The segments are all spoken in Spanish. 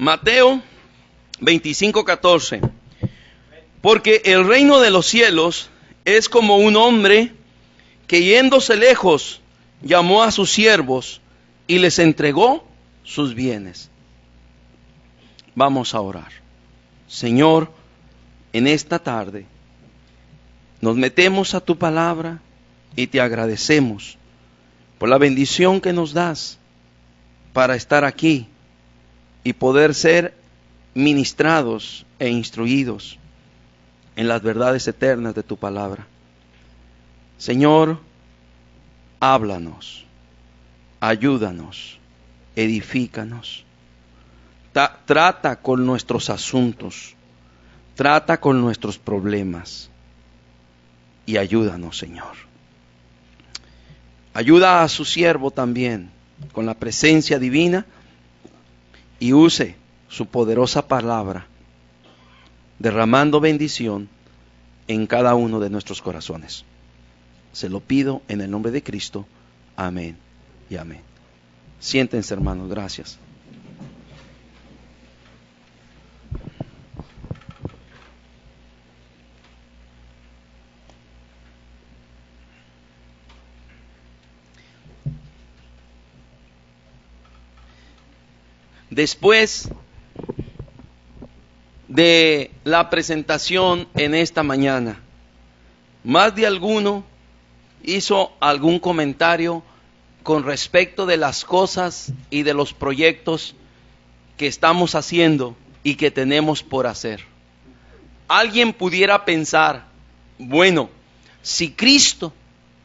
Mateo 25:14. Porque el reino de los cielos es como un hombre que yéndose lejos llamó a sus siervos y les entregó sus bienes. Vamos a orar. Señor, en esta tarde nos metemos a tu palabra y te agradecemos por la bendición que nos das para estar aquí y poder ser ministrados e instruidos en las verdades eternas de tu palabra. Señor, háblanos, ayúdanos, edifícanos. Trata con nuestros asuntos, trata con nuestros problemas y ayúdanos, Señor. Ayuda a su siervo también con la presencia divina y use su poderosa palabra, derramando bendición en cada uno de nuestros corazones. Se lo pido en el nombre de Cristo. Amén y amén. Siéntense, hermanos. Gracias. Después de la presentación en esta mañana, más de alguno hizo algún comentario con respecto de las cosas y de los proyectos que estamos haciendo y que tenemos por hacer. Alguien pudiera pensar, bueno, si Cristo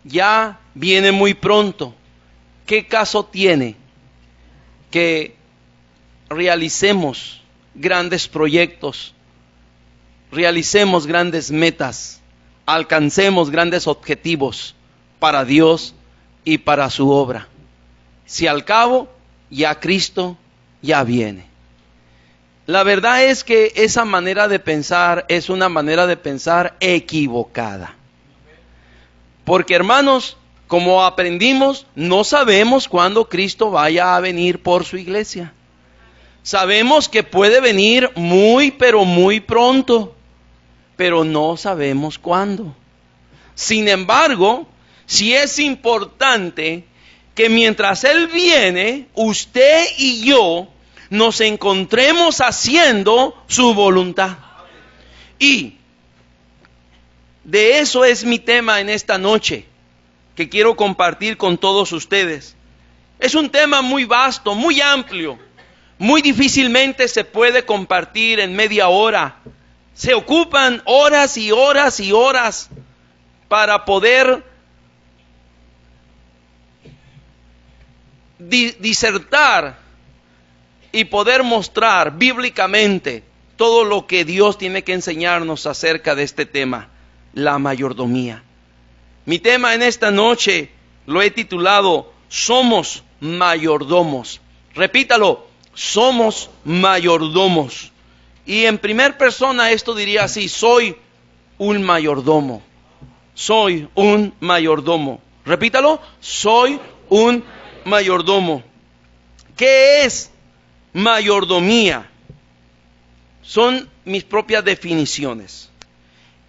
ya viene muy pronto, ¿qué caso tiene que realicemos grandes proyectos, realicemos grandes metas, alcancemos grandes objetivos para Dios y para su obra, si al cabo ya Cristo ya viene? La verdad es que esa manera de pensar es una manera de pensar equivocada. Porque, hermanos, como aprendimos, no sabemos cuándo Cristo vaya a venir por su iglesia. Sabemos que puede venir muy, pero muy pronto, pero no sabemos cuándo. Sin embargo, sí es importante que mientras Él viene, usted y yo nos encontremos haciendo su voluntad. Y de eso es mi tema en esta noche, que quiero compartir con todos ustedes. Es un tema muy vasto, muy amplio. Muy difícilmente se puede compartir en media hora. Se ocupan horas y horas y horas para poder disertar y poder mostrar bíblicamente todo lo que Dios tiene que enseñarnos acerca de este tema, la mayordomía. Mi tema en esta noche lo he titulado Somos mayordomos. Repítalo. Somos mayordomos. Y en primer persona esto diría así: soy un mayordomo. Soy un mayordomo. Repítalo: soy un mayordomo. ¿Qué es mayordomía? Son mis propias definiciones.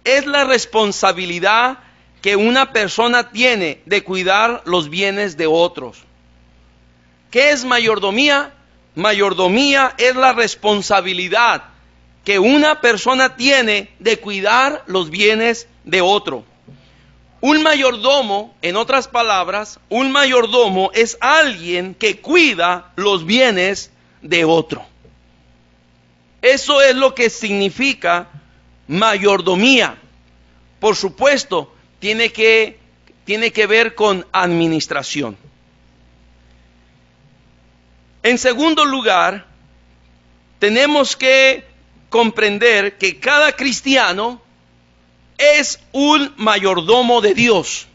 Es la responsabilidad que una persona tiene de cuidar los bienes de otros. ¿Qué es mayordomía? Mayordomía es la responsabilidad que una persona tiene de cuidar los bienes de otro. Un mayordomo, en otras palabras, un mayordomo es alguien que cuida los bienes de otro. Eso es lo que significa mayordomía. Por supuesto, tiene que ver con administración. En segundo lugar, tenemos que comprender que cada cristiano es un mayordomo de Dios.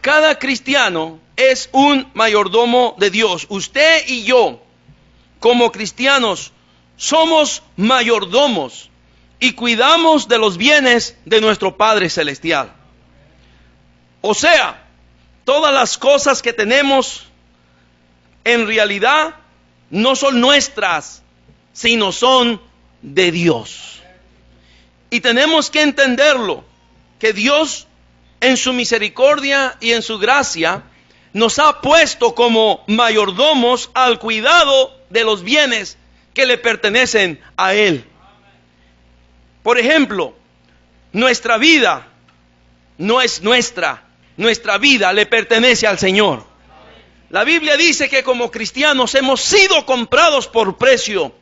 Cada cristiano es un mayordomo de Dios. Usted y yo, como cristianos, somos mayordomos y cuidamos de los bienes de nuestro Padre Celestial. O sea, todas las cosas que tenemos en realidad no son nuestras, sino son de Dios. Y tenemos que entenderlo, que Dios en su misericordia y en su gracia nos ha puesto como mayordomos al cuidado de los bienes que le pertenecen a Él. Por ejemplo, nuestra vida no es nuestra vida le pertenece al Señor. La Biblia dice que como cristianos hemos sido comprados por precio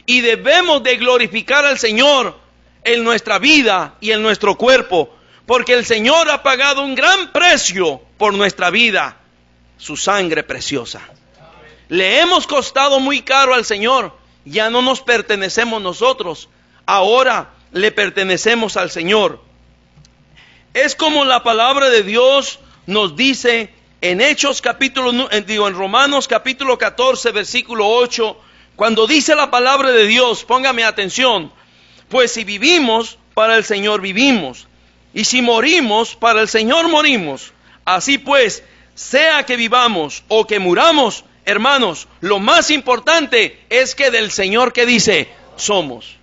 y debemos de glorificar al Señor en nuestra vida y en nuestro cuerpo, porque el Señor ha pagado un gran precio por nuestra vida, su sangre preciosa. Le hemos costado muy caro al Señor, ya no nos pertenecemos nosotros, ahora le pertenecemos al Señor. Es como la palabra de Dios nos dice en en Romanos capítulo 14, versículo 8, cuando dice la palabra de Dios, póngame atención, pues si vivimos, para el Señor vivimos, y si morimos, para el Señor morimos. Así pues, sea que vivamos o que muramos, hermanos, lo más importante es que del Señor, ¿qué dice? Somos.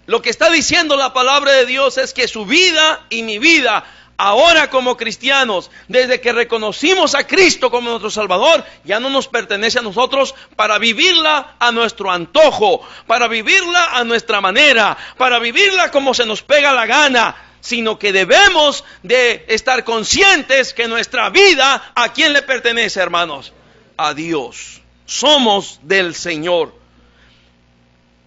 Lo que está diciendo la palabra de Dios es que su vida y mi vida, ahora como cristianos, desde que reconocimos a Cristo como nuestro Salvador, ya no nos pertenece a nosotros para vivirla a nuestro antojo, para vivirla a nuestra manera, para vivirla como se nos pega la gana, sino que debemos de estar conscientes que nuestra vida, ¿a quién le pertenece, hermanos? A Dios. Somos del Señor.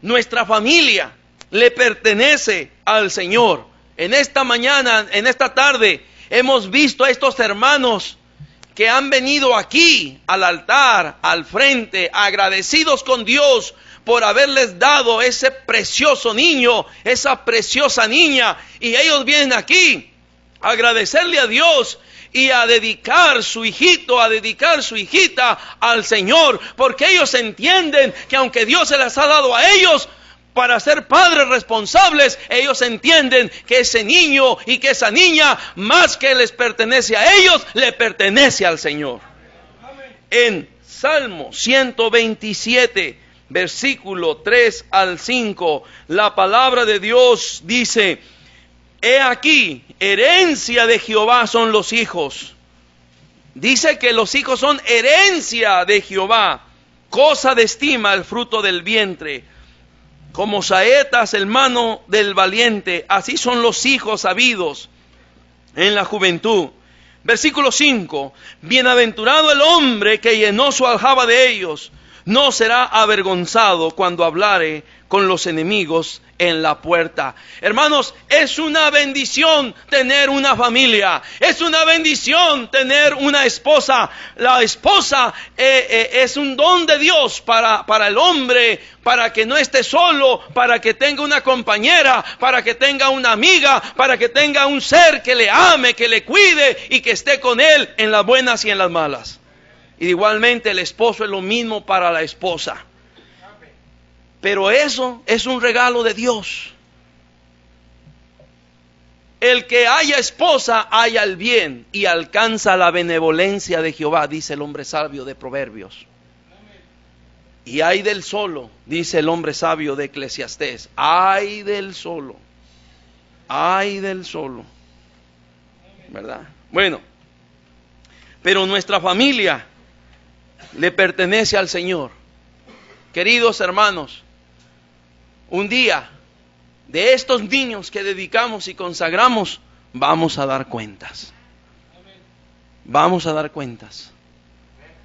Nuestra familia le pertenece al Señor. En esta mañana, en esta tarde, hemos visto a estos hermanos que han venido aquí al altar, al frente, agradecidos con Dios por haberles dado ese precioso niño, esa preciosa niña, y ellos vienen aquí a agradecerle a Dios y a dedicar su hijito, a dedicar su hijita al Señor, porque ellos entienden que aunque Dios se las ha dado a ellos para ser padres responsables, ellos entienden que ese niño y que esa niña, más que les pertenece a ellos, le pertenece al Señor. En Salmo 127, versículo 3 al 5, la palabra de Dios dice: he aquí, herencia de Jehová son los hijos. Dice que los hijos son herencia de Jehová, cosa de estima el fruto del vientre. Como saetas el mano del valiente, así son los hijos habidos en la juventud. Versículo 5, bienaventurado el hombre que llenó su aljaba de ellos, no será avergonzado cuando hablare con los enemigos en la puerta. Hermanos, es una bendición tener una familia, es una bendición tener una esposa. La esposa es un don de Dios para el hombre, para que no esté solo, para que tenga una compañera, para que tenga una amiga, para que tenga un ser que le ame, que le cuide y que esté con él en las buenas y en las malas. Y igualmente el esposo es lo mismo para la esposa. Pero eso es un regalo de Dios. El que haya esposa, haya el bien y alcanza la benevolencia de Jehová, dice el hombre sabio de Proverbios. Y ay del solo, dice el hombre sabio de Eclesiastés. Ay del solo. Ay del solo. ¿Verdad? Bueno, pero nuestra familia le pertenece al Señor. Queridos hermanos, un día de estos niños que dedicamos y consagramos, vamos a dar cuentas. Vamos a dar cuentas.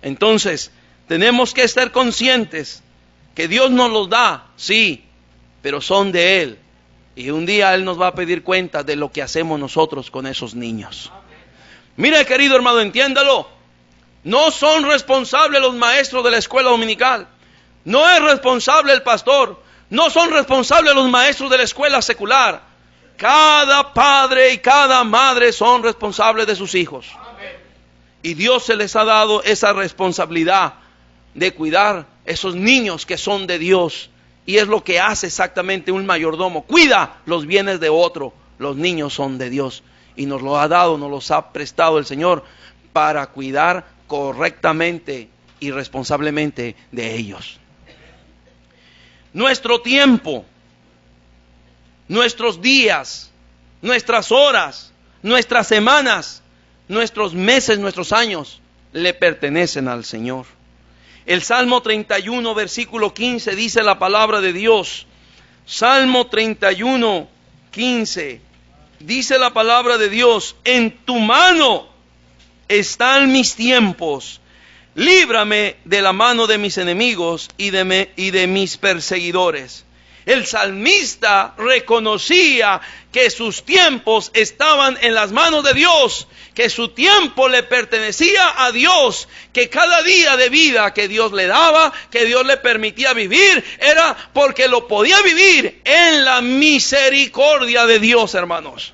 Entonces, tenemos que estar conscientes que Dios nos los da, sí, pero son de Él. Y un día Él nos va a pedir cuentas de lo que hacemos nosotros con esos niños. Mira, querido hermano, entiéndalo. No son responsables los maestros de la escuela dominical. No es responsable el pastor. No son responsables los maestros de la escuela secular. Cada padre y cada madre son responsables de sus hijos. Y Dios se les ha dado esa responsabilidad de cuidar esos niños que son de Dios. Y es lo que hace exactamente un mayordomo. Cuida los bienes de otro. Los niños son de Dios. Y nos lo ha dado, nos los ha prestado el Señor para cuidar correctamente y responsablemente de ellos. nuestro tiempo, nuestros días, nuestras horas, nuestras semanas, nuestros meses, nuestros años, le pertenecen al Señor. El Salmo 31, versículo 15, dice la palabra de Dios. Salmo 31, 15, dice la palabra de Dios: en tu mano están mis tiempos, líbrame de la mano de mis enemigos y de mis perseguidores. El salmista reconocía que sus tiempos estaban en las manos de Dios, que su tiempo le pertenecía a Dios, que cada día de vida que Dios le daba, que Dios le permitía vivir, era porque lo podía vivir en la misericordia de Dios, hermanos.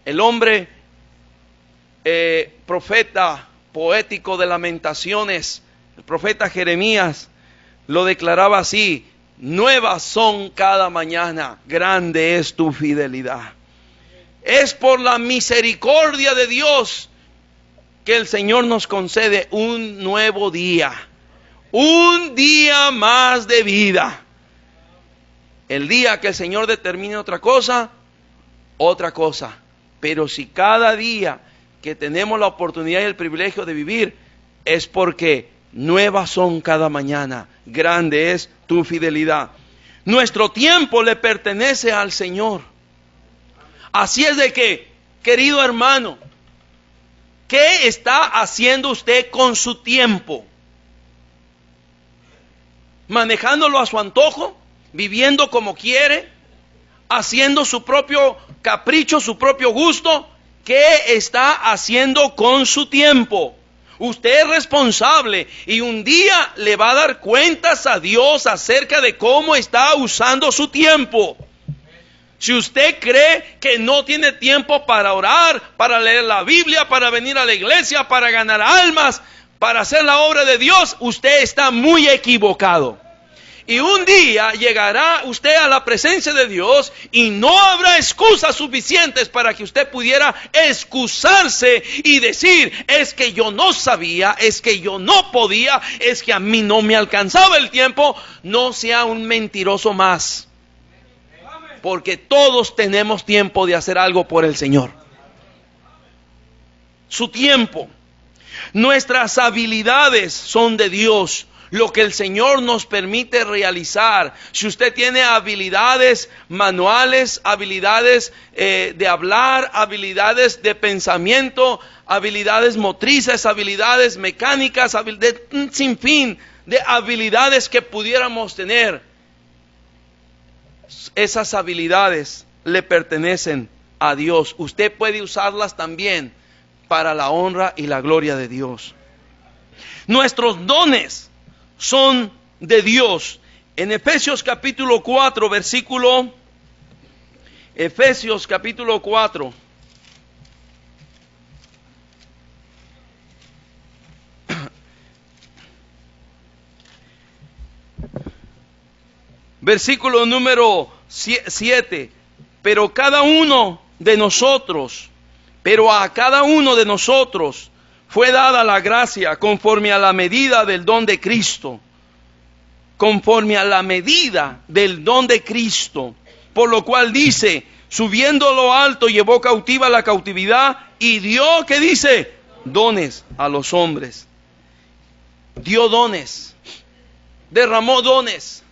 El hombre profeta poético de Lamentaciones, el profeta Jeremías, lo declaraba así: nuevas son cada mañana, grande es tu fidelidad. Es por la misericordia de Dios que el Señor nos concede un nuevo día, un día más de vida. El día que el Señor determine otra cosa. Pero si cada día que tenemos la oportunidad y el privilegio de vivir, es porque nuevas son cada mañana, grande es tu fidelidad. Nuestro tiempo le pertenece al Señor. Así es de que, querido hermano, ¿qué está haciendo usted con su tiempo? ¿Manejándolo a su antojo? ¿Viviendo como quiere? ¿Haciendo su propio capricho, su propio gusto? ¿Qué está haciendo con su tiempo? Usted es responsable y un día le va a dar cuentas a Dios acerca de cómo está usando su tiempo. Si usted cree que no tiene tiempo para orar, para leer la Biblia, para venir a la iglesia, para ganar almas, para hacer la obra de Dios, usted está muy equivocado. Y un día llegará usted a la presencia de Dios y no habrá excusas suficientes para que usted pudiera excusarse y decir: es que yo no sabía, es que yo no podía, es que a mí no me alcanzaba el tiempo. No sea un mentiroso más. Porque todos tenemos tiempo de hacer algo por el Señor. Su tiempo. Nuestras habilidades son de Dios. Lo que el Señor nos permite realizar. Si usted tiene habilidades manuales, habilidades de hablar, habilidades de pensamiento, habilidades motrices, habilidades mecánicas, un sinfín de habilidades que pudiéramos tener. Esas habilidades le pertenecen a Dios. Usted puede usarlas también para la honra y la gloria de Dios. Nuestros dones son de Dios. En Efesios capítulo 4, Efesios capítulo 4. Versículo número 7. Pero a cada uno de nosotros fue dada la gracia conforme a la medida del don de Cristo. Conforme a la medida del don de Cristo. Por lo cual dice: subiendo a lo alto llevó cautiva la cautividad y dio, ¿qué dice? Dones a los hombres. Dio dones. Derramó dones.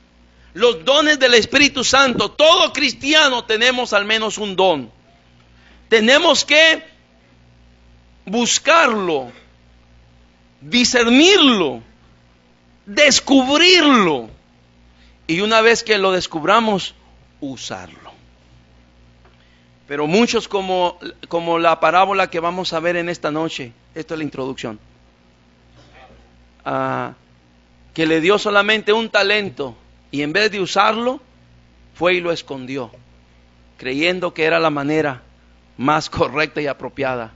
Los dones del Espíritu Santo. Todo cristiano tenemos al menos un don. Tenemos que buscarlo, discernirlo, descubrirlo. Y una vez que lo descubramos, usarlo. Pero muchos, como la parábola que vamos a ver en esta noche, esto es la introducción, que le dio solamente un talento y en vez de usarlo, fue y lo escondió, creyendo que era la manera más correcta y apropiada.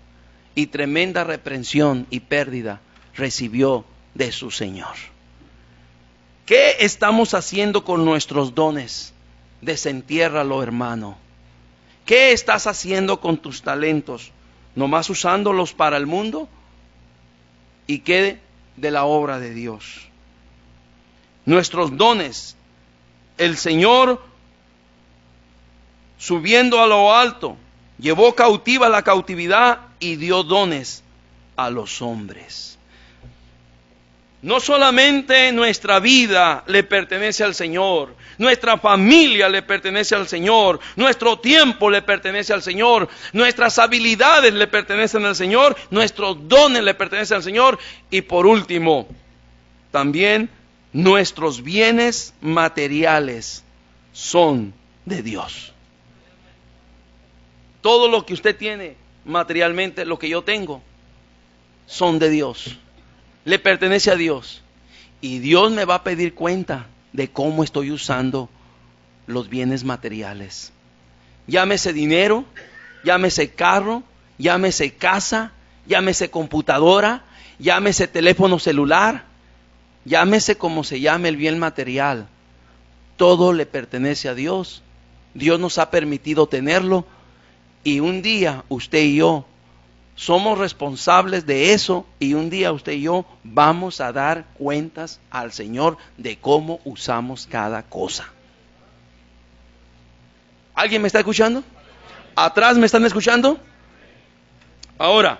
Y tremenda reprensión y pérdida recibió de su Señor. ¿Qué estamos haciendo con nuestros dones? Desentiérralo, hermano. ¿Qué estás haciendo con tus talentos? ¿Nomás usándolos para el mundo? ¿Y qué de la obra de Dios? nuestros dones. El Señor, subiendo a lo alto, llevó cautiva la cautividad y dio dones a los hombres. No solamente nuestra vida le pertenece al Señor, nuestra familia le pertenece al Señor, nuestro tiempo le pertenece al Señor, nuestras habilidades le pertenecen al Señor, nuestros dones le pertenecen al Señor, y por último, también nuestros bienes materiales son de Dios. Todo lo que usted tiene materialmente, lo que yo tengo, son de Dios. Le pertenece a Dios. Y Dios me va a pedir cuenta de cómo estoy usando los bienes materiales. Llámese dinero, llámese carro, llámese casa, llámese computadora, llámese teléfono celular, llámese como se llame el bien material. Todo le pertenece a Dios. Dios nos ha permitido tenerlo. Y un día usted y yo somos responsables de eso, y un día usted y yo vamos a dar cuentas al Señor de cómo usamos cada cosa. ¿Alguien me está escuchando? ¿Atrás me están escuchando? Ahora,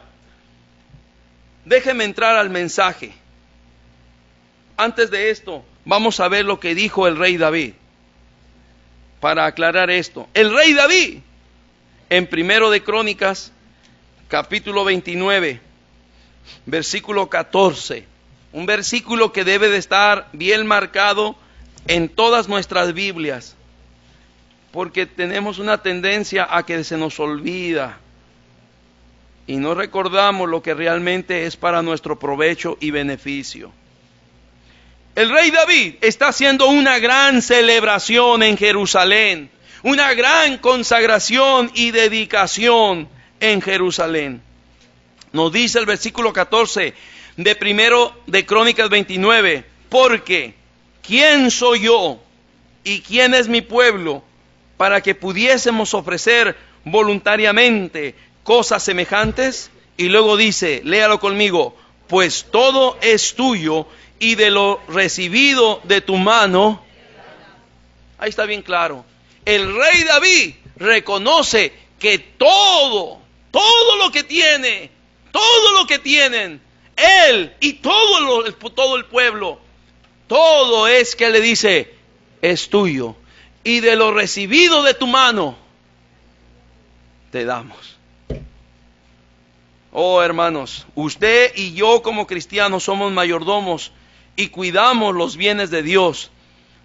déjeme entrar al mensaje. Antes de esto, vamos a ver lo que dijo el rey David. Para aclarar esto, el rey David, en Primero de Crónicas, capítulo 29, versículo 14, un versículo que debe de estar bien marcado en todas nuestras Biblias, porque tenemos una tendencia a que se nos olvida y no recordamos lo que realmente es para nuestro provecho y beneficio. El rey David está haciendo una gran celebración en Jerusalén, una gran consagración y dedicación en Jerusalén. Nos dice el versículo 14 de Primero de Crónicas 29, porque ¿quién soy yo y quién es mi pueblo para que pudiésemos ofrecer voluntariamente cosas semejantes? Y luego dice, léalo conmigo, pues todo es tuyo y de lo recibido de tu mano. Ahí está bien claro. El rey David reconoce que todo lo que tiene, todo lo que tienen, él y todo el pueblo, todo es que le dice, es tuyo. Y de lo recibido de tu mano, te damos. Oh hermanos, usted y yo como cristianos somos mayordomos y cuidamos los bienes de Dios.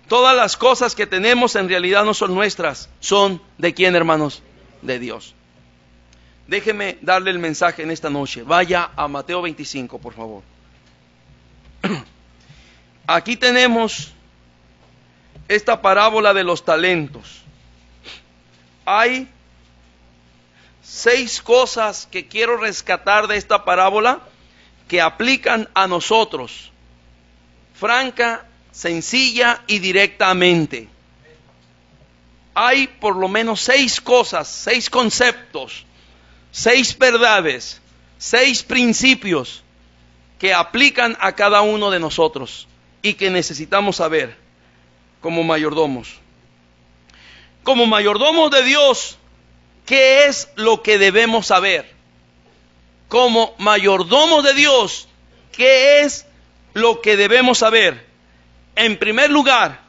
Todas las cosas que tenemos en realidad no son nuestras, son ¿de quién, hermanos? De Dios. Déjeme darle el mensaje en esta noche. Vaya a Mateo 25, por favor. Aquí tenemos esta parábola de los talentos. Hay 6 cosas que quiero rescatar de esta parábola que aplican a nosotros. Franca, sencilla y directamente. Hay por lo menos 6 cosas, 6 conceptos, 6 verdades, 6 principios que aplican a cada uno de nosotros y que necesitamos saber como mayordomos. Como mayordomos de Dios, ¿qué es lo que debemos saber? Como mayordomos de Dios, ¿qué es lo que debemos saber? En primer lugar,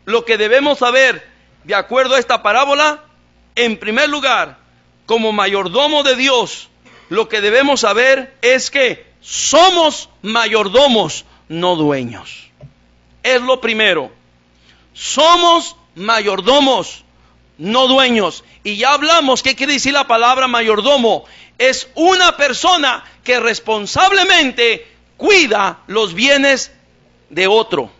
lo que debemos saber, de acuerdo a esta parábola, en primer lugar, como mayordomo de Dios, lo que debemos saber es que somos mayordomos, no dueños. Es lo primero. Somos mayordomos, no dueños. Y ya hablamos qué quiere decir la palabra mayordomo. Es una persona que responsablemente cuida los bienes de otro.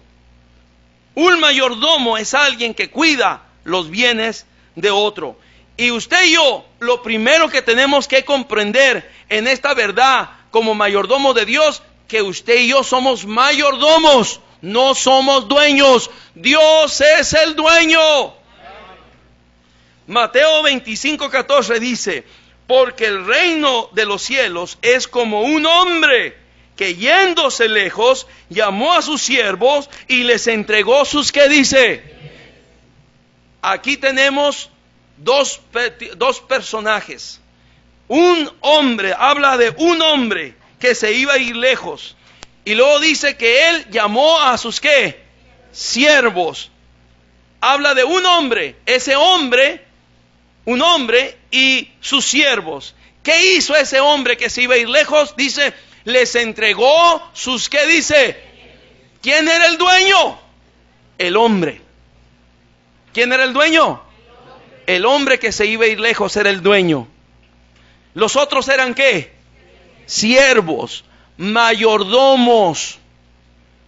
Un mayordomo es alguien que cuida los bienes de otro. Y usted y yo, lo primero que tenemos que comprender en esta verdad como mayordomo de Dios, que usted y yo somos mayordomos, no somos dueños. Dios es el dueño. Mateo 25:14 dice, porque el reino de los cielos es como un hombre que yéndose lejos, llamó a sus siervos y les entregó sus, ¿qué dice? Aquí tenemos dos personajes. Un hombre, habla de un hombre que se iba a ir lejos. Y luego dice que él llamó a sus, ¿qué? Siervos. Habla de un hombre, ese hombre, un hombre y sus siervos. ¿Qué hizo ese hombre que se iba a ir lejos? Dice, les entregó sus, ¿qué dice? ¿Quién era el dueño? El hombre. ¿Quién era el dueño? El hombre que se iba a ir lejos era el dueño. Los otros eran, ¿qué? Siervos, mayordomos.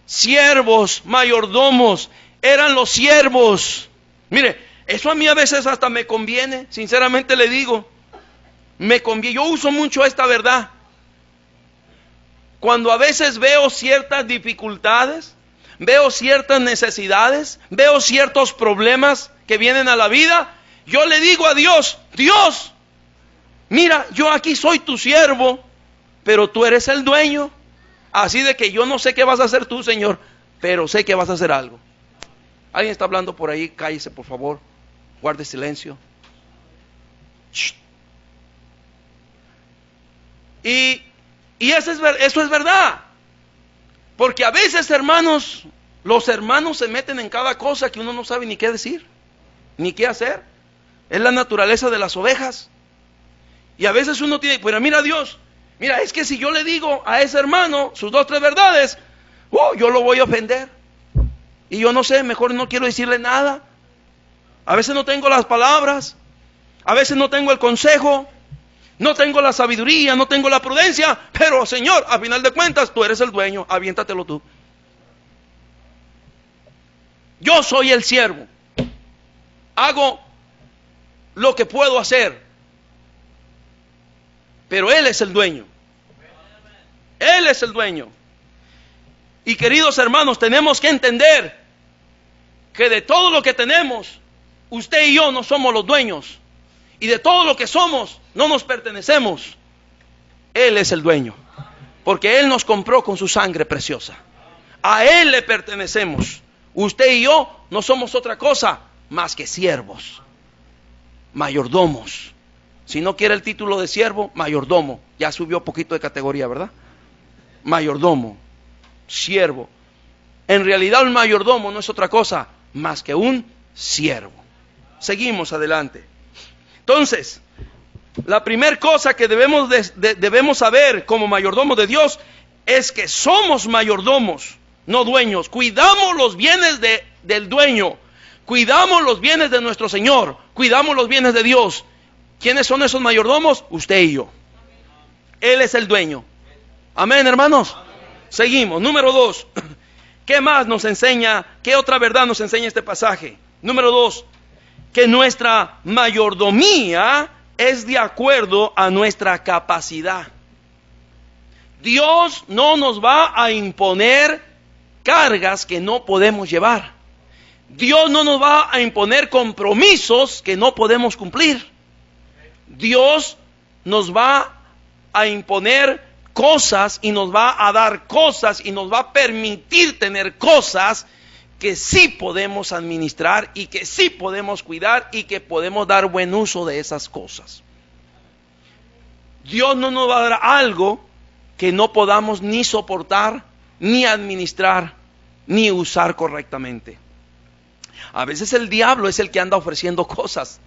Siervos, mayordomos. Eran los siervos. Mire, eso a mí a veces hasta me conviene. Sinceramente le digo, me conviene. Yo uso mucho esta verdad. Cuando a veces veo ciertas dificultades, veo ciertas necesidades, veo ciertos problemas que vienen a la vida, yo le digo a Dios, Dios, mira, yo aquí soy tu siervo, pero tú eres el dueño. Así de que yo no sé qué vas a hacer tú, Señor, pero sé que vas a hacer algo. ¿Alguien está hablando por ahí? Cállese, por favor. Guarde silencio. Shh. Y eso es verdad. Porque a veces, hermanos, los hermanos se meten en cada cosa que uno no sabe ni qué decir, ni qué hacer. Es la naturaleza de las ovejas. Y a veces uno tiene, pero mira Dios, mira, es que si yo le digo a ese hermano sus 2 o 3 verdades, yo lo voy a ofender. Y yo no sé, mejor no quiero decirle nada. A veces no tengo las palabras, a veces no tengo el consejo, no tengo la sabiduría, no tengo la prudencia, pero Señor, a final de cuentas, tú eres el dueño, aviéntatelo tú. Yo soy el siervo, hago lo que puedo hacer, pero Él es el dueño. Él es el dueño. Y queridos hermanos, tenemos que entender que de todo lo que tenemos, usted y yo no somos los dueños. Y de todo lo que somos, no nos pertenecemos. Él es el dueño. Porque Él nos compró con su sangre preciosa. A Él le pertenecemos. Usted y yo no somos otra cosa más que siervos, mayordomos. Si no quiere el título de siervo, mayordomo. Ya subió poquito de categoría, ¿verdad? Mayordomo, siervo. En realidad el mayordomo no es otra cosa más que un siervo. Seguimos adelante. Entonces, la primera cosa que debemos saber como mayordomos de Dios es que somos mayordomos, no dueños. Cuidamos los bienes del dueño, cuidamos los bienes de nuestro Señor, cuidamos los bienes de Dios. ¿Quiénes son esos mayordomos? Usted y yo. Él es el dueño. Amén, hermanos. Seguimos. Número 2. ¿Qué más nos enseña? ¿Qué otra verdad nos enseña este pasaje? Número 2. Que nuestra mayordomía es de acuerdo a nuestra capacidad. Dios no nos va a imponer cargas que no podemos llevar. Dios no nos va a imponer compromisos que no podemos cumplir. Dios nos va a imponer cosas y nos va a dar cosas y nos va a permitir tener cosas que sí podemos administrar y que sí podemos cuidar y que podemos dar buen uso de esas cosas. Dios no nos va a dar algo que no podamos ni soportar, ni administrar, ni usar correctamente. A veces el diablo es el que anda ofreciendo cosas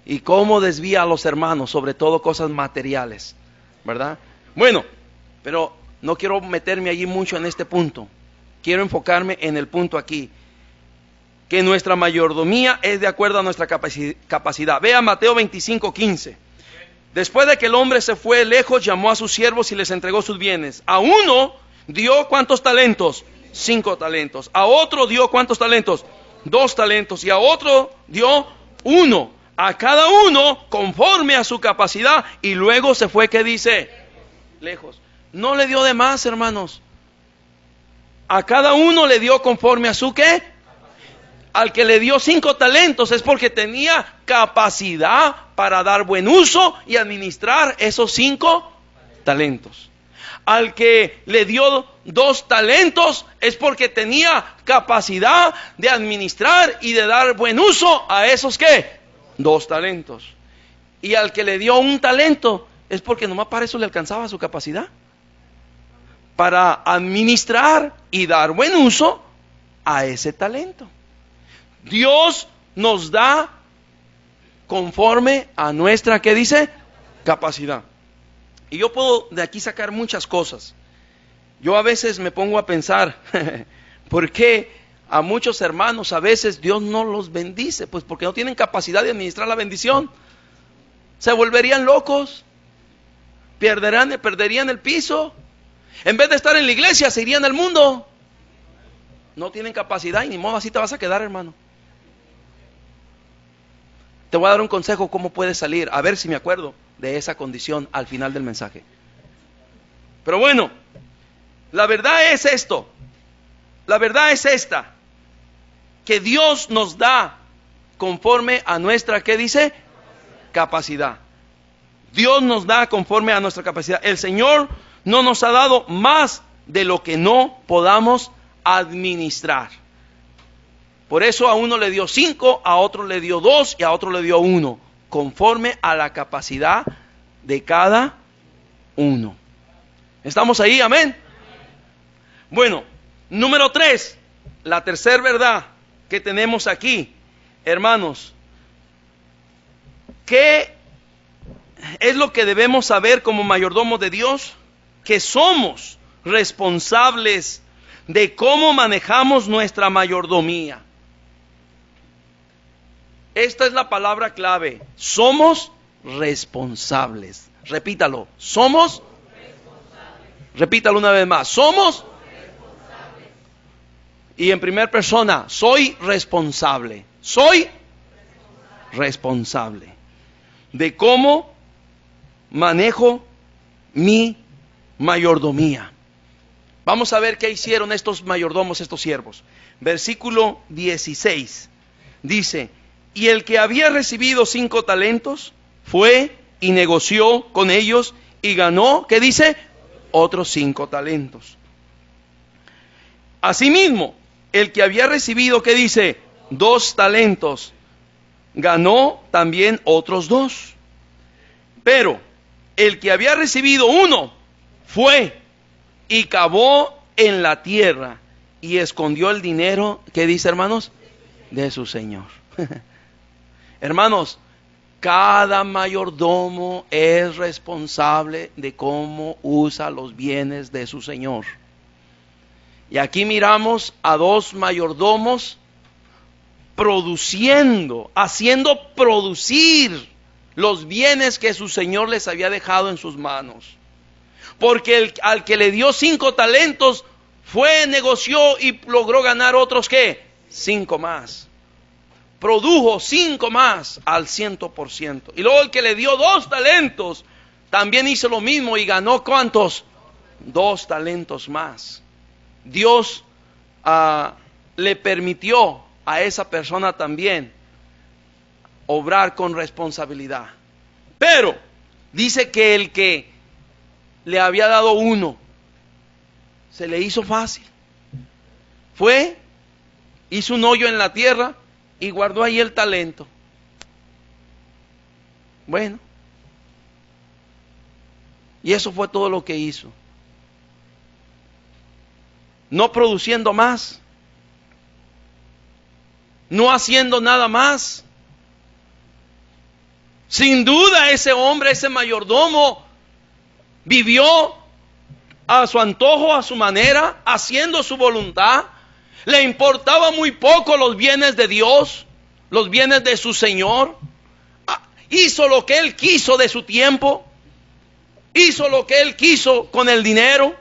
y cómo desvía a los hermanos, sobre todo cosas materiales, ¿verdad? Bueno, pero no quiero meterme allí mucho en este punto. Quiero enfocarme en el punto aquí, que nuestra mayordomía es de acuerdo a nuestra capacidad. Vea Mateo 25:15. Después de que el hombre se fue lejos, llamó a sus siervos y les entregó sus bienes. A uno dio ¿cuántos talentos? 5 talentos. A otro dio ¿cuántos talentos? 2 talentos. Y a otro dio 1. A cada uno conforme a su capacidad. Y luego se fue, ¿qué dice? Lejos. No le dio de más, hermanos. A cada uno le dio conforme a su ¿qué? Al que le dio 5 talentos es porque tenía capacidad para dar buen uso y administrar esos 5 talentos. Al que le dio 2 talentos es porque tenía capacidad de administrar y de dar buen uso a esos ¿qué? 2 talentos. Y al que le dio 1 talento es porque nomás para eso le alcanzaba su capacidad, para administrar y dar buen uso a ese talento. Dios nos da conforme a nuestra, ¿qué dice? Capacidad. Y yo puedo de aquí sacar muchas cosas. Yo a veces me pongo a pensar, ¿por qué a muchos hermanos a veces Dios no los bendice? Pues porque no tienen capacidad de administrar la bendición. Se volverían locos, perderían el piso. En vez de estar en la iglesia, se irían al mundo. No tienen capacidad y ni modo, así te vas a quedar, hermano. Te voy a dar un consejo cómo puedes salir, a ver si me acuerdo de esa condición al final del mensaje. Pero bueno, la verdad es esto. La verdad es esta: que Dios nos da conforme a nuestra, ¿qué dice? Capacidad. Dios nos da conforme a nuestra capacidad. El Señor no nos ha dado más de lo que no podamos administrar. Por eso a uno le dio 5, a otro le dio 2 y a otro le dio 1, conforme a la capacidad de cada uno. ¿Estamos ahí? Amén. Bueno, número 3, la tercera verdad que tenemos aquí, hermanos. ¿Qué es lo que debemos saber como mayordomos de Dios? Que somos responsables de cómo manejamos nuestra mayordomía. Esta es la palabra clave. Somos responsables. Repítalo. Somos responsables. Repítalo una vez más. Somos responsables. Y en primera persona, soy responsable. Soy responsable de cómo manejo mi mayordomía. Vamos a ver qué hicieron estos mayordomos, estos siervos. Versículo 16 dice: y el que había recibido 5 talentos fue y negoció con ellos y ganó, ¿qué dice? Otros 5 talentos. Asimismo, el que había recibido, ¿qué dice? 2 talentos, ganó también otros 2. Pero el que había recibido 1 fue y cavó en la tierra y escondió el dinero, ¿qué dice, hermanos? De su señor. Hermanos, cada mayordomo es responsable de cómo usa los bienes de su señor. Y aquí miramos a 2 mayordomos produciendo, haciendo producir los bienes que su señor les había dejado en sus manos. Porque al que le dio 5 talentos fue, negoció y logró ganar otros, ¿qué? 5 más. Produjo 5 más al 100%. Y luego el que le dio 2 talentos también hizo lo mismo y ganó ¿cuántos? 2 talentos más. Dios le permitió a esa persona también obrar con responsabilidad. Pero dice que el que le había dado 1 se le hizo fácil. Fue, hizo un hoyo en la tierra y guardó ahí el talento. Bueno, y eso fue todo lo que hizo. No produciendo más, no haciendo nada más. Sin duda ese hombre, ese mayordomo, vivió a su antojo, a su manera, haciendo su voluntad. Le importaba muy poco los bienes de Dios, los bienes de su Señor. Hizo lo que él quiso de su tiempo. Hizo lo que él quiso con el dinero.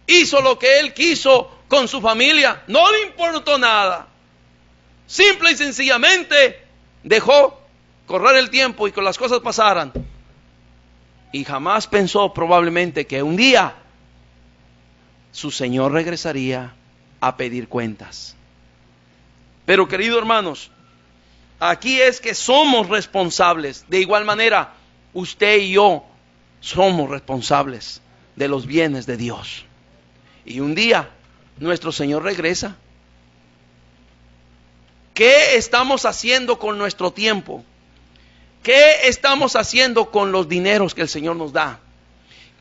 Hizo lo que él quiso con su familia. No le importó nada. Simple y sencillamente dejó correr el tiempo y que las cosas pasaran. Y jamás pensó probablemente que un día su Señor regresaría a pedir cuentas. Pero queridos hermanos, aquí es que somos responsables. De igual manera, usted y yo somos responsables de los bienes de Dios. Y un día nuestro Señor regresa. ¿Qué estamos haciendo con nuestro tiempo? ¿Qué estamos haciendo con los dineros que el Señor nos da?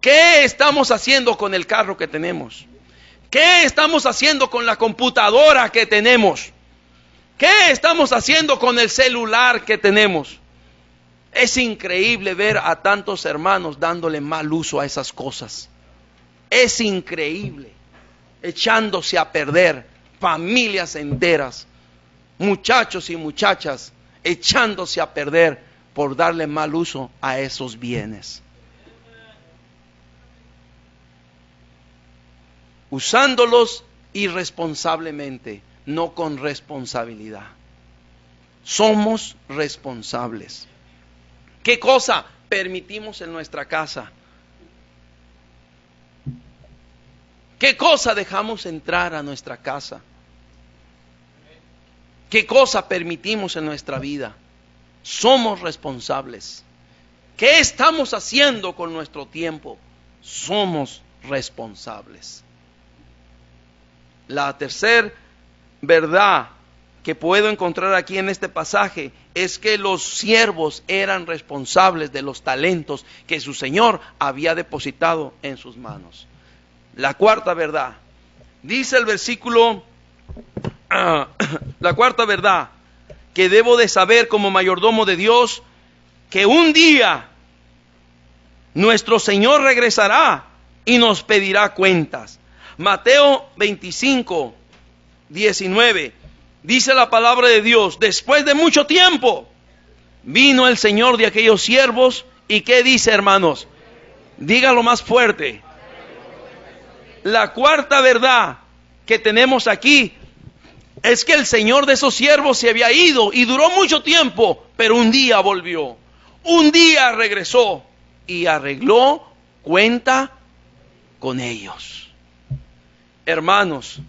¿Qué estamos haciendo con el carro que tenemos? ¿Qué estamos haciendo con la computadora que tenemos? ¿Qué estamos haciendo con el celular que tenemos? Es increíble ver a tantos hermanos dándole mal uso a esas cosas. Es increíble, echándose a perder familias enteras, muchachos y muchachas echándose a perder por darle mal uso a esos bienes. Usándolos irresponsablemente, no con responsabilidad. Somos responsables. ¿Qué cosa permitimos en nuestra casa? ¿Qué cosa dejamos entrar a nuestra casa? ¿Qué cosa permitimos en nuestra vida? Somos responsables. ¿Qué estamos haciendo con nuestro tiempo? Somos responsables. La tercera verdad que puedo encontrar aquí en este pasaje es que los siervos eran responsables de los talentos que su Señor había depositado en sus manos. La cuarta verdad, dice el versículo, la cuarta verdad que debo de saber como mayordomo de Dios, que un día nuestro Señor regresará y nos pedirá cuentas. Mateo 25, 19, dice la palabra de Dios: después de mucho tiempo vino el Señor de aquellos siervos, y ¿qué dice, hermanos? Dígalo más fuerte. La cuarta verdad que tenemos aquí es que el Señor de esos siervos se había ido y duró mucho tiempo, pero un día volvió, un día regresó y arregló cuenta con ellos. Hermanos,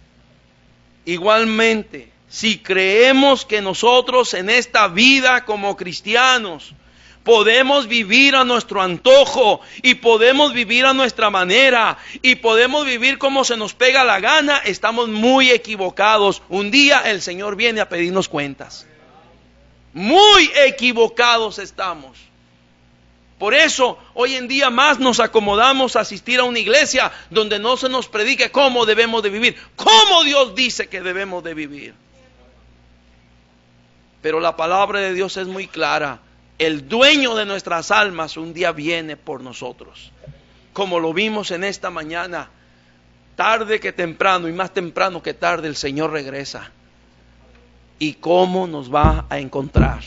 igualmente, si creemos que nosotros en esta vida como cristianos podemos vivir a nuestro antojo y podemos vivir a nuestra manera y podemos vivir como se nos pega la gana, estamos muy equivocados. Un día el Señor viene a pedirnos cuentas. Muy equivocados estamos. Por eso hoy en día más nos acomodamos a asistir a una iglesia donde no se nos predique cómo debemos de vivir, cómo Dios dice que debemos de vivir. Pero la palabra de Dios es muy clara. El dueño de nuestras almas un día viene por nosotros. Como lo vimos en esta mañana, tarde que temprano, y más temprano que tarde, el Señor regresa. ¿Y cómo nos va a encontrar?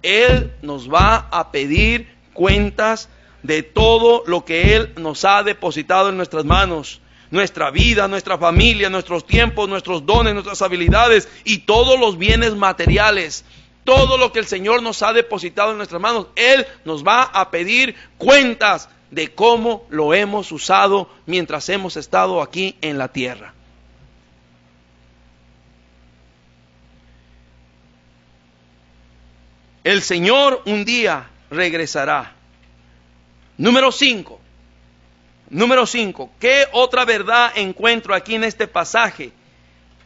Él nos va a pedir cuentas de todo lo que Él nos ha depositado en nuestras manos. Nuestra vida, nuestra familia, nuestros tiempos, nuestros dones, nuestras habilidades y todos los bienes materiales. Todo lo que el Señor nos ha depositado en nuestras manos, Él nos va a pedir cuentas de cómo lo hemos usado mientras hemos estado aquí en la tierra. El Señor un día regresará. Número 5. ¿Qué otra verdad encuentro aquí en este pasaje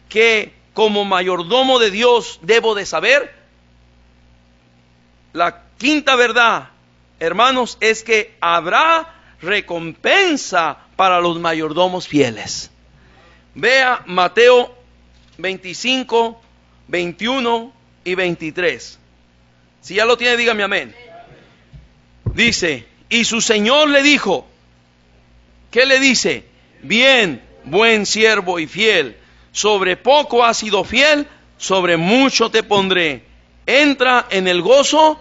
que como mayordomo de Dios debo de saber? La quinta verdad, hermanos, es que habrá recompensa para los mayordomos fieles. Vea Mateo 25, 21 y 23. Si ya lo tiene, dígame amén. Dice, y su Señor le dijo, ¿qué le dice? Bien, buen siervo y fiel, sobre poco has sido fiel, sobre mucho te pondré. Entra en el gozo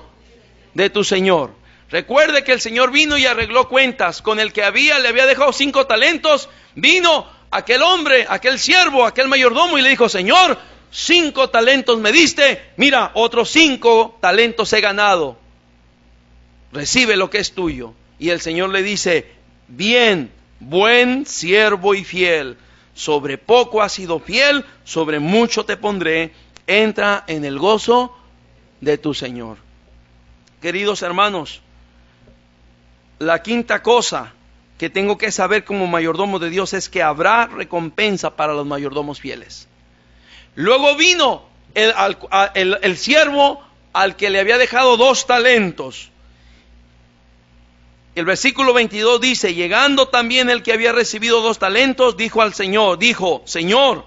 de tu Señor. Recuerde que el Señor vino y arregló cuentas con el que le había dejado 5 talentos. Vino aquel hombre, aquel siervo, aquel mayordomo y le dijo: Señor, 5 talentos me diste, mira, otros 5 talentos he ganado. Recibe lo que es tuyo. Y el Señor le dice: bien, buen siervo y fiel, sobre poco has sido fiel, sobre mucho te pondré. Entra en el gozo de tu Señor. Queridos hermanos, la quinta cosa que tengo que saber como mayordomo de Dios es que habrá recompensa para los mayordomos fieles. Luego vino el siervo al que le había dejado 2 talentos. El versículo 22 dice: llegando también el que había recibido 2 talentos, dijo al Señor, Señor,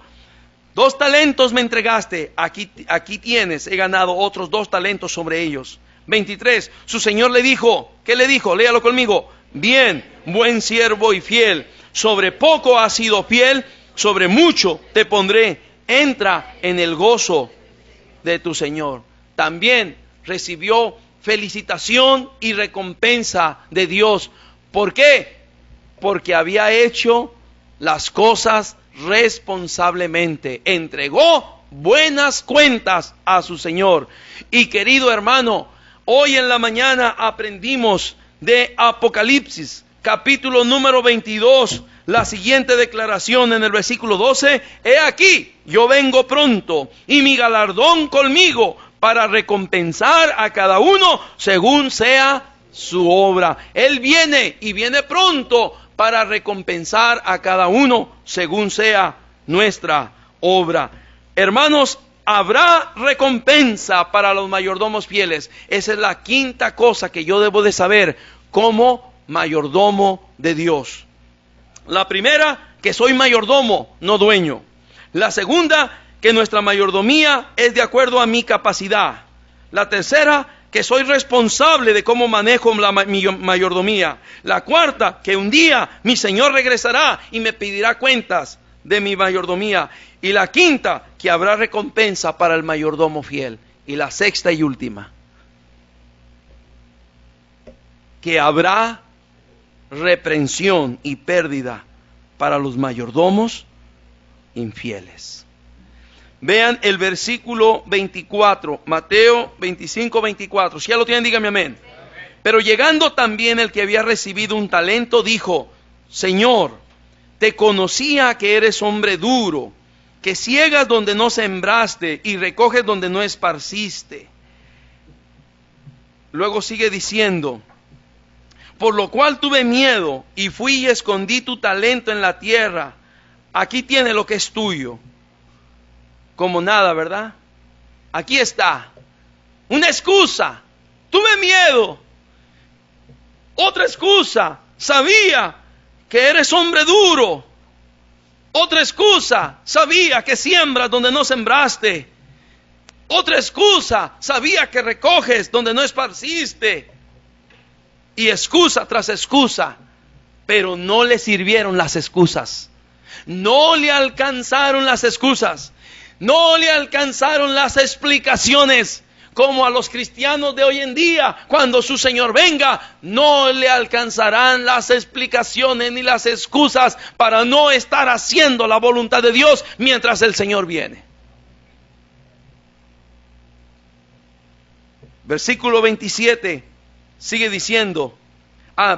2 talentos me entregaste, aquí tienes, he ganado otros 2 talentos sobre ellos. 23, su Señor le dijo, ¿qué le dijo? Léalo conmigo. Bien, buen siervo y fiel, sobre poco has sido fiel, sobre mucho te pondré, entra en el gozo de tu Señor. También recibió felicitación y recompensa de Dios. ¿Por qué? Porque había hecho las cosas responsablemente, entregó buenas cuentas a su Señor. Y querido hermano, hoy en la mañana aprendimos de Apocalipsis, capítulo número 22, la siguiente declaración en el versículo 12: he aquí, yo vengo pronto, y mi galardón conmigo, para recompensar a cada uno según sea su obra. Él viene y viene pronto para recompensar a cada uno según sea nuestra obra. Hermanos, habrá recompensa para los mayordomos fieles. Esa es la quinta cosa que yo debo de saber como mayordomo de Dios. La primera, que soy mayordomo, no dueño. La segunda, que nuestra mayordomía es de acuerdo a mi capacidad. La tercera, que soy responsable de cómo manejo mi mayordomía. La cuarta, que un día mi Señor regresará y me pedirá cuentas de mi mayordomía. Y la quinta, que habrá recompensa para el mayordomo fiel. Y la sexta y última, que habrá reprensión y pérdida para los mayordomos infieles. Vean el versículo 24, Mateo 25, 24. Si ya lo tienen, díganme amén. Pero llegando también el que había recibido un talento, dijo: Señor, te conocía que eres hombre duro, que ciegas donde no sembraste y recoges donde no esparciste. Luego sigue diciendo: por lo cual tuve miedo y fui y escondí tu talento en la tierra. Aquí tiene lo que es tuyo. Como nada, ¿verdad? Aquí está. Una excusa. Tuve miedo. Otra excusa. Sabía que eres hombre duro. Otra excusa. Sabía que siembras donde no sembraste. Otra excusa. Sabía que recoges donde no esparciste. Y excusa tras excusa. Pero no le sirvieron las excusas. No le alcanzaron las excusas. No le alcanzaron las explicaciones, como a los cristianos de hoy en día. Cuando su Señor venga, no le alcanzarán las explicaciones ni las excusas para no estar haciendo la voluntad de Dios mientras el Señor viene. Versículo 27 sigue diciendo,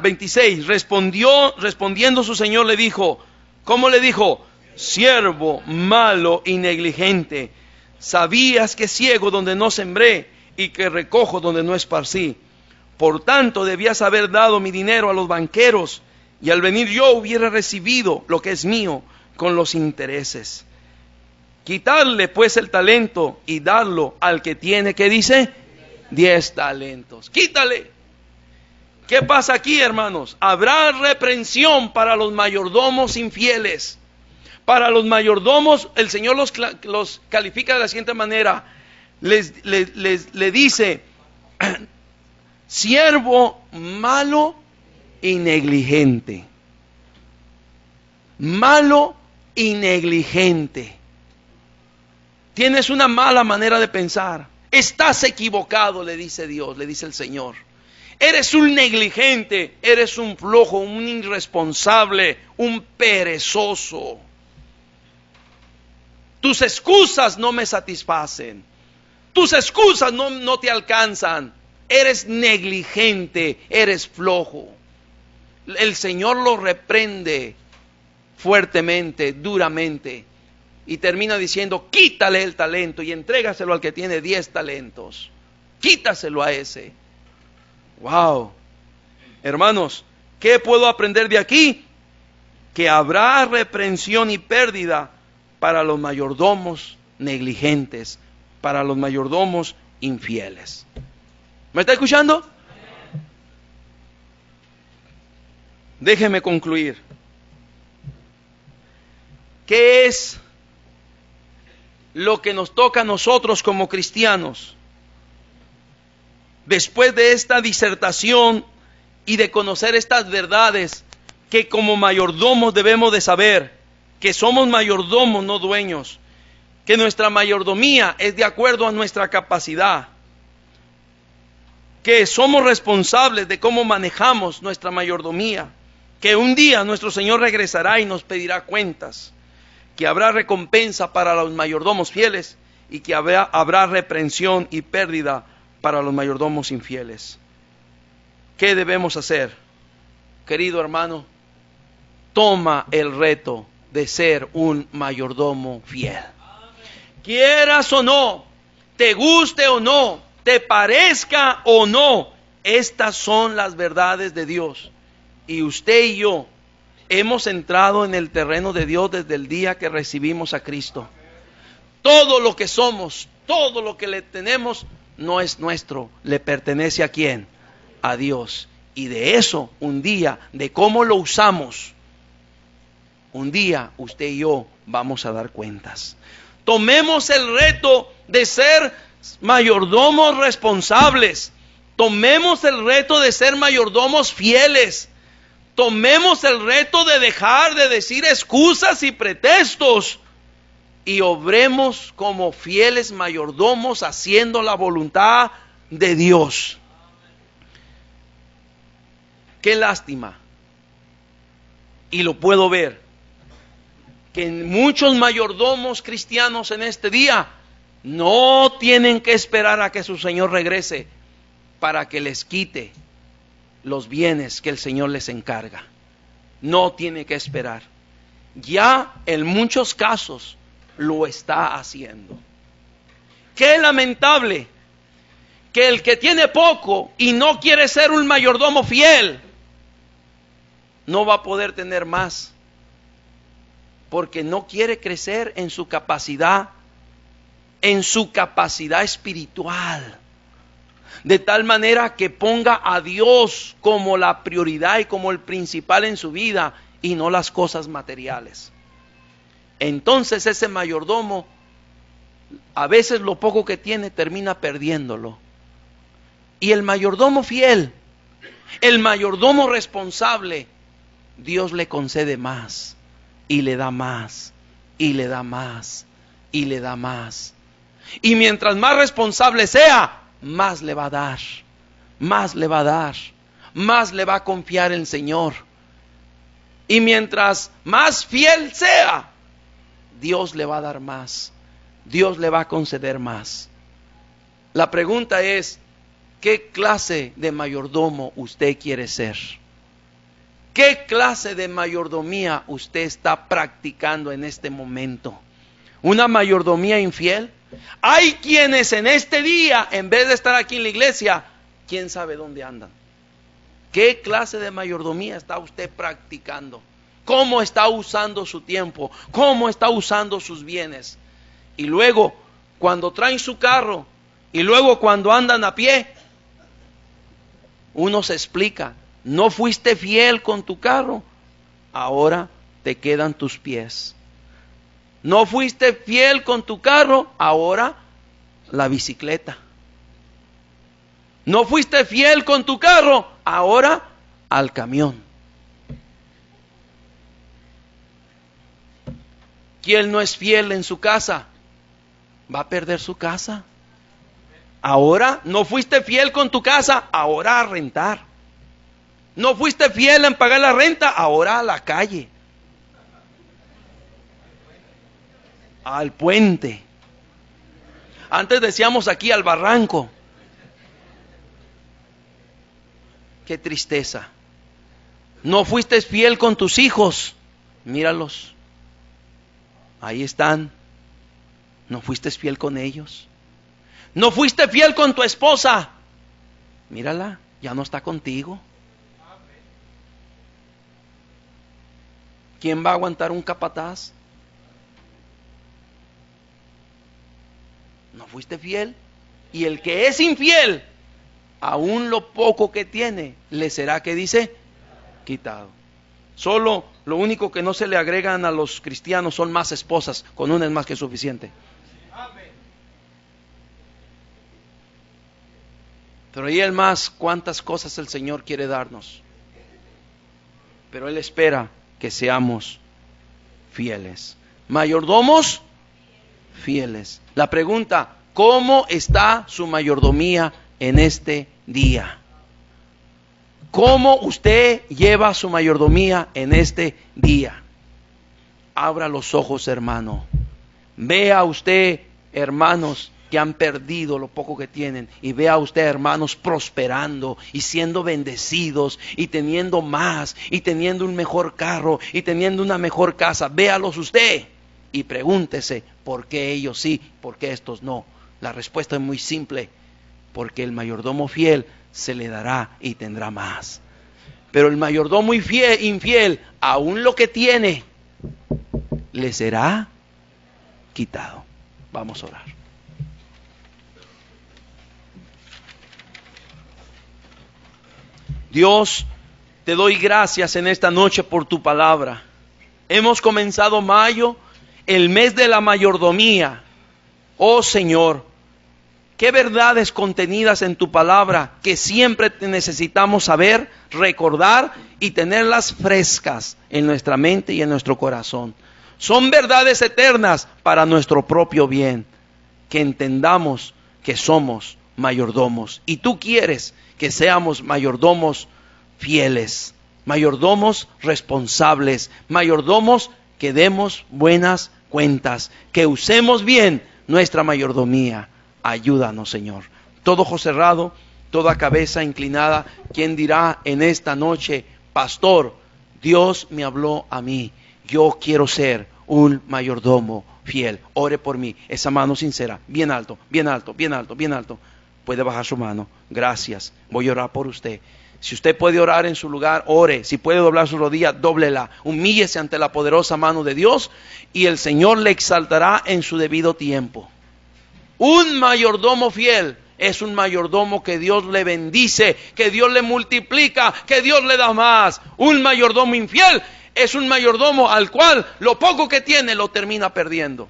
26, respondiendo su Señor le dijo, ¿cómo le dijo? Siervo malo y negligente, sabías que ciego donde no sembré y que recojo donde no esparcí. Por tanto debías haber dado mi dinero a los banqueros, y al venir yo hubiera recibido lo que es mío con los intereses. Quitarle pues el talento y darlo al que tiene, ¿qué dice? 10 talentos. Quítale. ¿Qué pasa aquí, hermanos? Habrá reprensión para los mayordomos infieles. Para los mayordomos, el Señor los califica de la siguiente manera. Le dice, siervo malo y negligente. Malo y negligente. Tienes una mala manera de pensar. Estás equivocado, le dice Dios, le dice el Señor. Eres un negligente, eres un flojo, un irresponsable, un perezoso. Tus excusas no me satisfacen. Tus excusas no te alcanzan. Eres negligente, eres flojo. El Señor lo reprende fuertemente, duramente. Y termina diciendo, quítale el talento y entrégaselo al que tiene 10 talentos. Quítaselo a ese. Wow. Hermanos, ¿Qué puedo aprender de aquí? Que habrá reprensión y pérdida para los mayordomos negligentes, para los mayordomos infieles. ¿Me está escuchando? Déjeme concluir. ¿Qué es lo que nos toca a nosotros como cristianos? Después de esta disertación y de conocer estas verdades, que como mayordomos debemos de saber, que somos mayordomos, no dueños, que nuestra mayordomía es de acuerdo a nuestra capacidad, que somos responsables de cómo manejamos nuestra mayordomía, que un día nuestro Señor regresará y nos pedirá cuentas, que habrá recompensa para los mayordomos fieles y que habrá reprensión y pérdida para los mayordomos infieles. ¿Qué debemos hacer? Querido hermano, toma el reto de ser un mayordomo fiel. Quieras o no, te guste o no, te parezca o no, estas son las verdades de Dios. Y usted y yo hemos entrado en el terreno de Dios desde el día que recibimos a Cristo. Todo lo que somos, todo lo que le tenemos, no es nuestro, le pertenece ¿a quién? A Dios. Y de eso, un día, de cómo lo usamos, un día usted y yo vamos a dar cuentas. Tomemos el reto de ser mayordomos responsables. Tomemos el reto de ser mayordomos fieles. Tomemos el reto de dejar de decir excusas y pretextos y obremos como fieles mayordomos haciendo la voluntad de Dios. Qué lástima, y lo puedo ver, que muchos mayordomos cristianos en este día no tienen que esperar a que su Señor regrese para que les quite los bienes que el Señor les encarga. No tiene que esperar. Ya en muchos casos lo está haciendo. Qué lamentable que el que tiene poco y no quiere ser un mayordomo fiel, no va a poder tener más, porque no quiere crecer en su capacidad espiritual, de tal manera que ponga a Dios como la prioridad y como el principal en su vida y no las cosas materiales. Entonces ese mayordomo, a veces lo poco que tiene termina perdiéndolo. Y el mayordomo fiel, el mayordomo responsable, Dios le concede más, y le da más, y le da más, y le da más. Y mientras más responsable sea, más le va a dar, más le va a dar, más le va a confiar en el Señor. Y mientras más fiel sea, Dios le va a dar más, Dios le va a conceder más. La pregunta es, ¿qué clase de mayordomo usted quiere ser? ¿Qué clase de mayordomía usted está practicando en este momento? ¿Una mayordomía infiel? Hay quienes en este día, en vez de estar aquí en la iglesia, quién sabe dónde andan. ¿Qué clase de mayordomía está usted practicando? ¿Cómo está usando su tiempo? ¿Cómo está usando sus bienes? Y luego, cuando traen su carro, y luego cuando andan a pie, uno se explica. No fuiste fiel con tu carro, ahora te quedan tus pies. No fuiste fiel con tu carro, ahora la bicicleta. No fuiste fiel con tu carro, ahora al camión. Quien no es fiel en su casa, va a perder su casa. Ahora no fuiste fiel con tu casa, ahora a rentar. No fuiste fiel en pagar la renta, ahora a la calle, al puente. Antes decíamos aquí al barranco. Qué tristeza. No fuiste fiel con tus hijos, míralos, ahí están. No fuiste fiel con ellos. No fuiste fiel con tu esposa, mírala, ya no está contigo. ¿Quién va a aguantar un capataz? ¿No fuiste fiel? Y el que es infiel, aún lo poco que tiene, le será, ¿qué dice? Quitado. Solo lo único que no se le agregan a los cristianos son más esposas. Con una es más que suficiente. Pero ahí el más, cuántas cosas el Señor quiere darnos. Pero Él espera que seamos fieles. Mayordomos fieles. La pregunta, ¿cómo está su mayordomía en este día? ¿Cómo usted lleva su mayordomía en este día? Abra los ojos, hermano. Vea usted, hermanos, que han perdido lo poco que tienen, y vea usted, hermanos, prosperando y siendo bendecidos y teniendo más y teniendo un mejor carro y teniendo una mejor casa. Véalos usted y pregúntese por qué ellos sí, por qué estos no. La respuesta es muy simple: porque el mayordomo fiel se le dará y tendrá más. Pero el mayordomo infiel, aún lo que tiene, le será quitado. Vamos a orar. Dios, te doy gracias en esta noche por tu palabra. Hemos comenzado mayo, el mes de la mayordomía. Oh Señor, qué verdades contenidas en tu palabra que siempre necesitamos saber, recordar y tenerlas frescas en nuestra mente y en nuestro corazón. Son verdades eternas para nuestro propio bien. Que entendamos que somos mayordomos. Y tú quieres que seamos mayordomos fieles, mayordomos responsables, mayordomos que demos buenas cuentas, que usemos bien nuestra mayordomía. Ayúdanos, Señor. Todo ojo cerrado, toda cabeza inclinada. ¿Quién dirá en esta noche: pastor, Dios me habló a mí, yo quiero ser un mayordomo fiel? Ore por mí. Esa mano sincera, bien alto, bien alto, bien alto, bien alto. Puede bajar su mano. Gracias. Voy a orar por usted. Si usted puede orar en su lugar, ore. Si puede doblar su rodilla, dóblela. Humíllese ante la poderosa mano de Dios y el Señor le exaltará en su debido tiempo. Un mayordomo fiel es un mayordomo que Dios le bendice, que Dios le multiplica, que Dios le da más. Un mayordomo infiel es un mayordomo al cual lo poco que tiene lo termina perdiendo.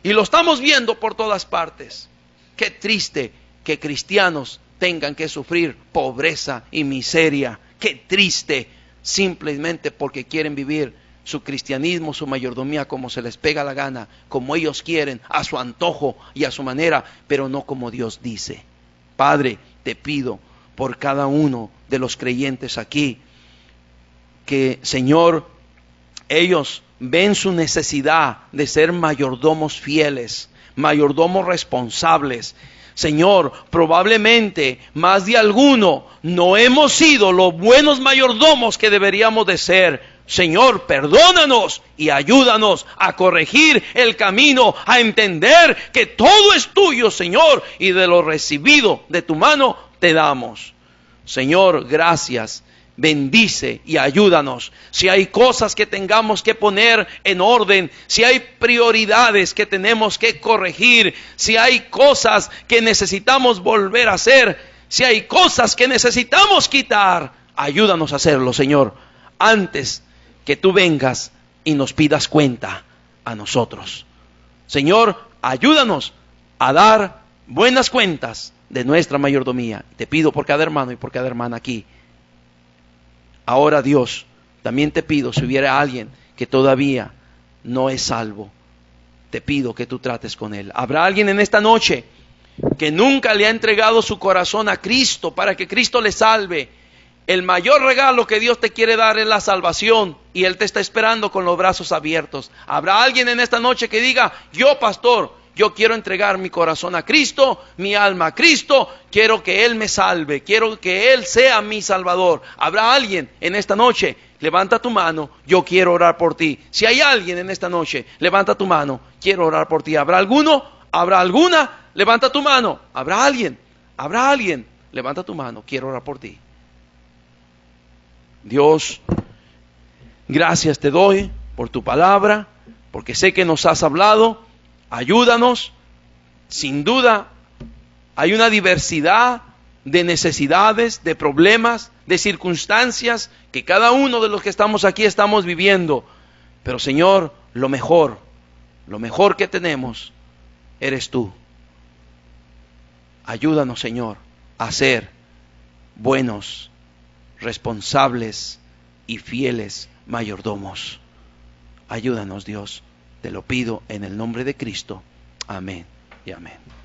Y lo estamos viendo por todas partes. Qué triste que cristianos tengan que sufrir pobreza y miseria. Qué triste, simplemente porque quieren vivir su cristianismo, su mayordomía como se les pega la gana, como ellos quieren, a su antojo y a su manera, pero no como Dios dice. Padre, te pido por cada uno de los creyentes aquí, que, Señor, ellos ven su necesidad de ser mayordomos fieles, mayordomos responsables. Señor, probablemente más de alguno no hemos sido los buenos mayordomos que deberíamos de ser. Señor, perdónanos y ayúdanos a corregir el camino, a entender que todo es tuyo, Señor, y de lo recibido de tu mano te damos. Señor, gracias. Bendice y ayúdanos. Si hay cosas que tengamos que poner en orden, si hay prioridades que tenemos que corregir, si hay cosas que necesitamos volver a hacer, si hay cosas que necesitamos quitar, ayúdanos a hacerlo, Señor, antes que tú vengas y nos pidas cuenta a nosotros. Señor, ayúdanos a dar buenas cuentas de nuestra mayordomía. Te pido por cada hermano y por cada hermana aquí. Ahora, Dios, también te pido, si hubiera alguien que todavía no es salvo, te pido que tú trates con él. ¿Habrá alguien en esta noche que nunca le ha entregado su corazón a Cristo para que Cristo le salve? El mayor regalo que Dios te quiere dar es la salvación, y Él te está esperando con los brazos abiertos. ¿Habrá alguien en esta noche que diga: yo, pastor, yo quiero entregar mi corazón a Cristo, mi alma a Cristo, quiero que Él me salve, quiero que Él sea mi Salvador? ¿Habrá alguien en esta noche? Levanta tu mano, yo quiero orar por ti. Si hay alguien en esta noche, levanta tu mano, quiero orar por ti. ¿Habrá alguno? ¿Habrá alguna? Levanta tu mano. ¿Habrá alguien? ¿Habrá alguien? Levanta tu mano, quiero orar por ti. Dios, Gracias te doy por tu palabra, porque sé que nos has hablado. Ayúdanos. Sin duda, hay una diversidad de necesidades, de problemas, de circunstancias que cada uno de los que estamos aquí estamos viviendo. Pero Señor, lo mejor que tenemos eres tú. Ayúdanos, Señor, a ser buenos, responsables y fieles mayordomos. Ayúdanos, Dios, te lo pido en el nombre de Cristo. Amén y amén.